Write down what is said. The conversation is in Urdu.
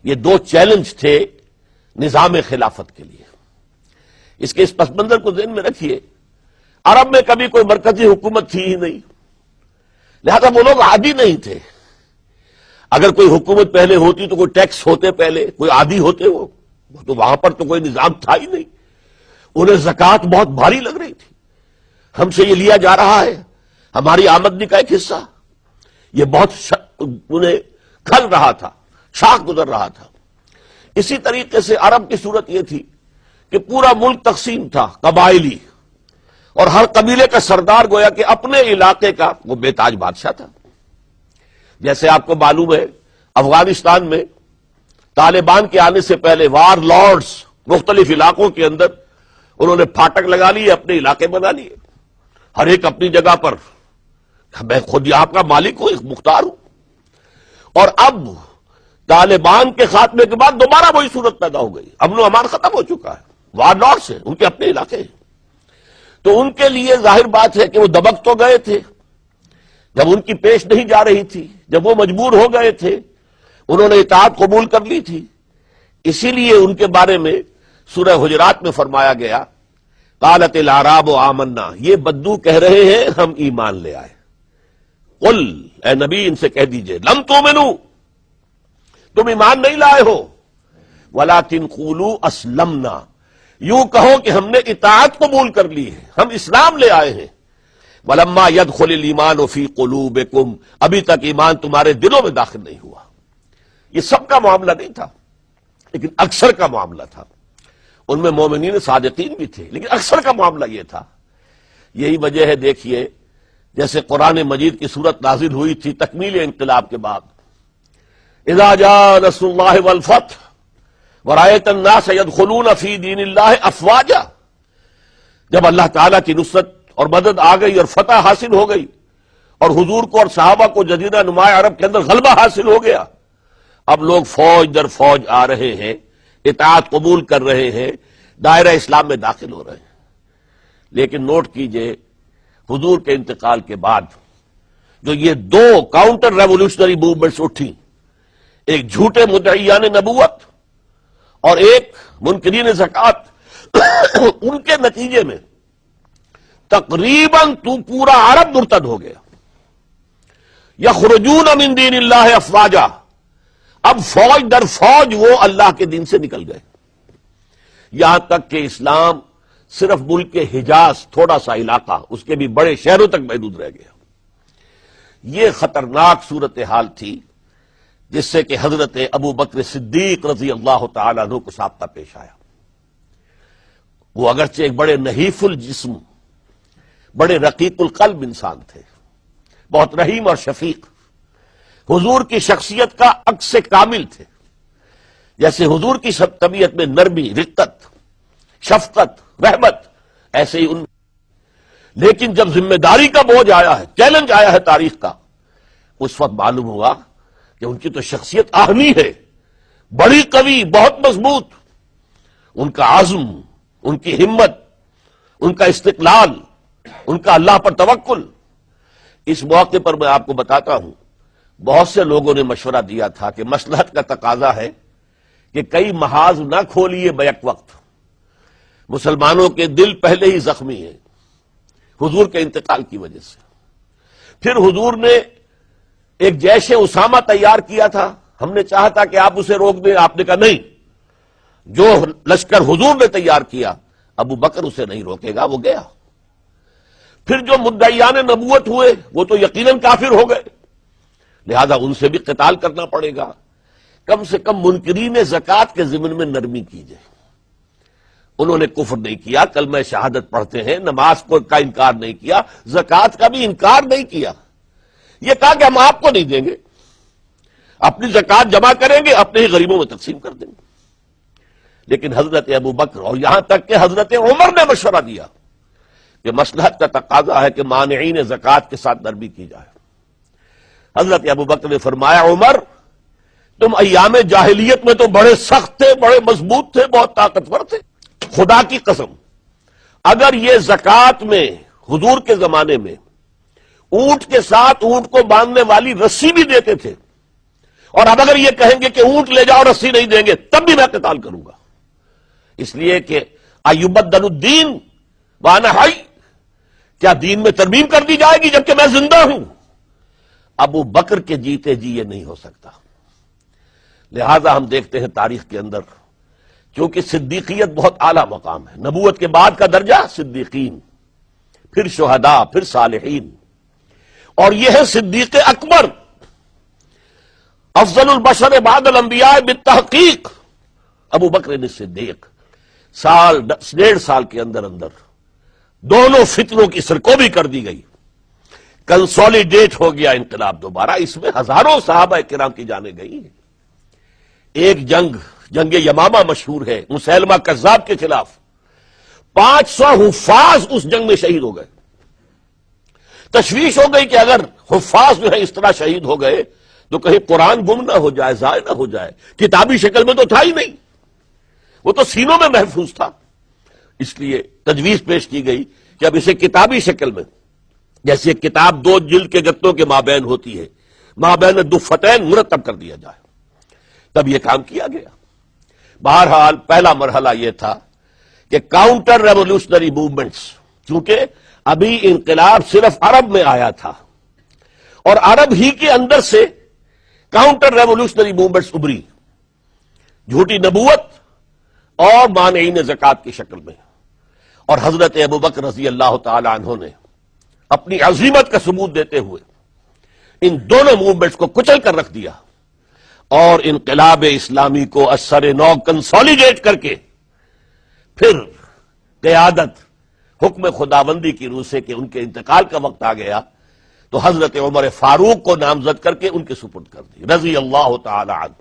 یہ دو چیلنج تھے نظام خلافت کے لیے. اس کے اس پس منظر کو ذہن میں رکھیے. عرب میں کبھی کوئی مرکزی حکومت تھی ہی نہیں، لہذا وہ لوگ عادی نہیں تھے. اگر کوئی حکومت پہلے ہوتی تو کوئی ٹیکس ہوتے، پہلے کوئی عادی ہوتے، وہ تو وہاں پر تو کوئی نظام تھا ہی نہیں. انہیں زکوٰۃ بہت بھاری لگ رہی تھی. ہم سے یہ لیا جا رہا ہے، ہماری آمدنی کا ایک حصہ، یہ بہت انہیں کھل رہا تھا، شاخ گزر رہا تھا. اسی طریقے سے عرب کی صورت یہ تھی کہ پورا ملک تقسیم تھا، قبائلی، اور ہر قبیلے کا سردار گویا کہ اپنے علاقے کا وہ بے تاج بادشاہ تھا. جیسے آپ کو معلوم ہے افغانستان میں طالبان کے آنے سے پہلے وار لارڈز مختلف علاقوں کے اندر انہوں نے پھاٹک لگا لیے، اپنے علاقے بنا لیے، ہر ایک اپنی جگہ پر. میں خود یہاں کا مالک ہوں، مختار ہوں. اور اب طالبان کے خاتمے کے بعد دوبارہ وہی صورت پیدا ہو گئی. امن و امان ختم ہو چکا ہے، وار لارڈز ہیں، ان کے اپنے علاقے ہیں. تو ان کے لیے ظاہر بات ہے کہ وہ دبک تو گئے تھے جب ان کی پیش نہیں جا رہی تھی، جب وہ مجبور ہو گئے تھے، انہوں نے اطاعت قبول کر لی تھی. اسی لیے ان کے بارے میں سورہ حجرات میں فرمایا گیا قالت الاعراب آمنا، یہ بدو کہہ رہے ہیں ہم ایمان لے آئے. قل، اے نبی ان سے کہہ دیجئے، لم تؤمنوا، تم ایمان نہیں لائے ہو، ولکن قولوا اسلمنا، یوں کہو کہ ہم نے اطاعت قبول کر لی ہے، ہم اسلام لے آئے ہیں. ولما يدخل الايمان في قلوبكم، ابھی تک ایمان تمہارے دلوں میں داخل نہیں ہوا. یہ سب کا معاملہ نہیں تھا، لیکن اکثر کا معاملہ تھا. ان میں مومنین صادقین بھی تھے، لیکن اکثر کا معاملہ یہ تھا. یہی وجہ ہے، دیکھیے جیسے قرآن مجید کی صورت نازل ہوئی تھی تکمیل انقلاب کے بعد، اذا جاء نصر اللہ والفتح ورأيت الناس يدخلون في دین اللہ افواجا، جب اللہ تعالیٰ کی نصرت اور مدد آ گئی اور فتح حاصل ہو گئی اور حضور کو اور صحابہ کو جزیرہ نماء عرب کے اندر غلبہ حاصل ہو گیا، اب لوگ فوج در فوج آ رہے ہیں، اطاعت قبول کر رہے ہیں، دائرہ اسلام میں داخل ہو رہے ہیں. لیکن نوٹ کیجئے حضور کے انتقال کے بعد جو یہ دو کاؤنٹر ریولوشنری موومنٹس اٹھی، ایک جھوٹے مدعیان نبوت اور ایک منکرین زکوٰۃ، ان کے نتیجے میں تقریباً تو پورا عرب مرتد ہو گیا. یخرجون من دین اللہ افواجا، اب فوج در فوج وہ اللہ کے دین سے نکل گئے، یہاں تک کہ اسلام صرف ملک کے حجاز، تھوڑا سا علاقہ، اس کے بھی بڑے شہروں تک محدود رہ گیا. یہ خطرناک صورتحال تھی جس سے کہ حضرت ابو بکر صدیق رضی اللہ تعالیٰ عنہ کو سابقہ پیش آیا. وہ اگرچہ ایک بڑے نحیف الجسم، بڑے رقیق القلب انسان تھے، بہت رحیم اور شفیق، حضور کی شخصیت کا عکس کامل تھے. جیسے حضور کی سب طبیعت میں نرمی، رقت، شفقت، رحمت، ایسے ہی ان. لیکن جب ذمہ داری کا بوجھ آیا ہے، چیلنج آیا ہے تاریخ کا، اس وقت معلوم ہوا کہ ان کی تو شخصیت آہنی ہے، بڑی قوی، بہت مضبوط. ان کا عزم، ان کی ہمت، ان کا استقلال، ان کا اللہ پر توکل. اس موقع پر میں آپ کو بتاتا ہوں، بہت سے لوگوں نے مشورہ دیا تھا کہ مصلحت کا تقاضا ہے کہ کئی محاذ نہ کھولیے بیک وقت. مسلمانوں کے دل پہلے ہی زخمی ہیں حضور کے انتقال کی وجہ سے. پھر حضور نے ایک جیش اسامہ تیار کیا تھا، ہم نے چاہا تھا کہ آپ اسے روک دیں، آپ نے کہا نہیں، جو لشکر حضور نے تیار کیا ابو بکر اسے نہیں روکے گا، وہ گیا. پھر جو مدعیان نبوت ہوئے وہ تو یقیناً کافر ہو گئے، لہذا ان سے بھی قتال کرنا پڑے گا. کم سے کم منکرین زکوٰۃ کے ضمن میں نرمی کیجئے. انہوں نے کفر نہیں کیا، کلمہ شہادت پڑھتے ہیں، نماز کا انکار نہیں کیا، زکوٰۃ کا بھی انکار نہیں کیا. یہ کہا کہ ہم آپ کو نہیں دیں گے، اپنی زکوٰۃ جمع کریں گے، اپنے ہی غریبوں میں تقسیم کر دیں گے. لیکن حضرت ابو بکر اور یہاں تک کہ حضرت عمر نے مشورہ دیا کہ مصلحت کا تقاضا ہے کہ مانعین زکوٰۃ کے ساتھ نرمی کی جائے. حضرت ابو بکر نے فرمایا عمر تم ایام جاہلیت میں تو بڑے سخت تھے، بڑے مضبوط تھے، بہت طاقتور تھے. خدا کی قسم اگر یہ زکوٰۃ میں حضور کے زمانے میں اونٹ کے ساتھ اونٹ کو باندھنے والی رسی بھی دیتے تھے اور اب اگر یہ کہیں گے کہ اونٹ لے جاؤ رسی نہیں دیں گے تب بھی میں قتال کروں گا، اس لیے کہ ایبدل الدین وانا حی، کیا دین میں ترمیم کر دی جائے گی جبکہ میں زندہ ہوں؟ ابو بکر کے جیتے جی یہ نہیں ہو سکتا۔ لہذا ہم دیکھتے ہیں تاریخ کے اندر، کیونکہ صدیقیت بہت اعلیٰ مقام ہے، نبوت کے بعد کا درجہ صدیقین، پھر شہداء، پھر صالحین، اور یہ ہے صدیق اکبر، افضل البشر بعد الانبیاء بالتحقیق ابو بکر صدیق۔ سال 1.5 سال کے اندر دونوں فتنوں کی سرکوبی کر دی گئی، کنسولیڈیٹ ہو گیا انقلاب دوبارہ، اس میں ہزاروں صحابہ کرام کی جانیں گئی۔ ایک جنگ یمامہ مشہور ہے، مسیلمہ کذاب کے خلاف 500 حفاظ اس جنگ میں شہید ہو گئے۔ تشویش ہو گئی کہ اگر حفاظ جو ہے اس طرح شہید ہو گئے تو کہیں قرآن گم نہ ہو جائے، ضائع نہ ہو جائے، کتابی شکل میں تو تھا ہی نہیں، وہ تو سینوں میں محفوظ تھا۔ اس لیے تجویز پیش کی گئی کہ اب اسے کتابی شکل میں، جیسے کتاب 2 جلد کے گتوں کے مابین ہوتی ہے، مابین دفتین مرتب کر دیا جائے۔ تب یہ کام کیا گیا۔ بہرحال پہلا مرحلہ یہ تھا کہ کاؤنٹر ریولوشنری موومنٹس، چونکہ ابھی انقلاب صرف عرب میں آیا تھا اور عرب ہی کے اندر سے کاؤنٹر ریولوشنری موومنٹس ابری، جھوٹی نبوت اور مانعین زکوٰۃ کی شکل میں، اور حضرت ابوبکر رضی اللہ تعالی عنہ نے اپنی عظیمت کا ثبوت دیتے ہوئے ان دونوں موومنٹس کو کچل کر رکھ دیا اور انقلاب اسلامی کو اثر نو کنسولیڈیٹ کر کے پھر قیادت حکم خداوندی کی روح سے کہ ان کے انتقال کا وقت آ گیا تو حضرت عمر فاروق کو نامزد کر کے ان کے سپرد کر دی رضی اللہ تعالی عنہ۔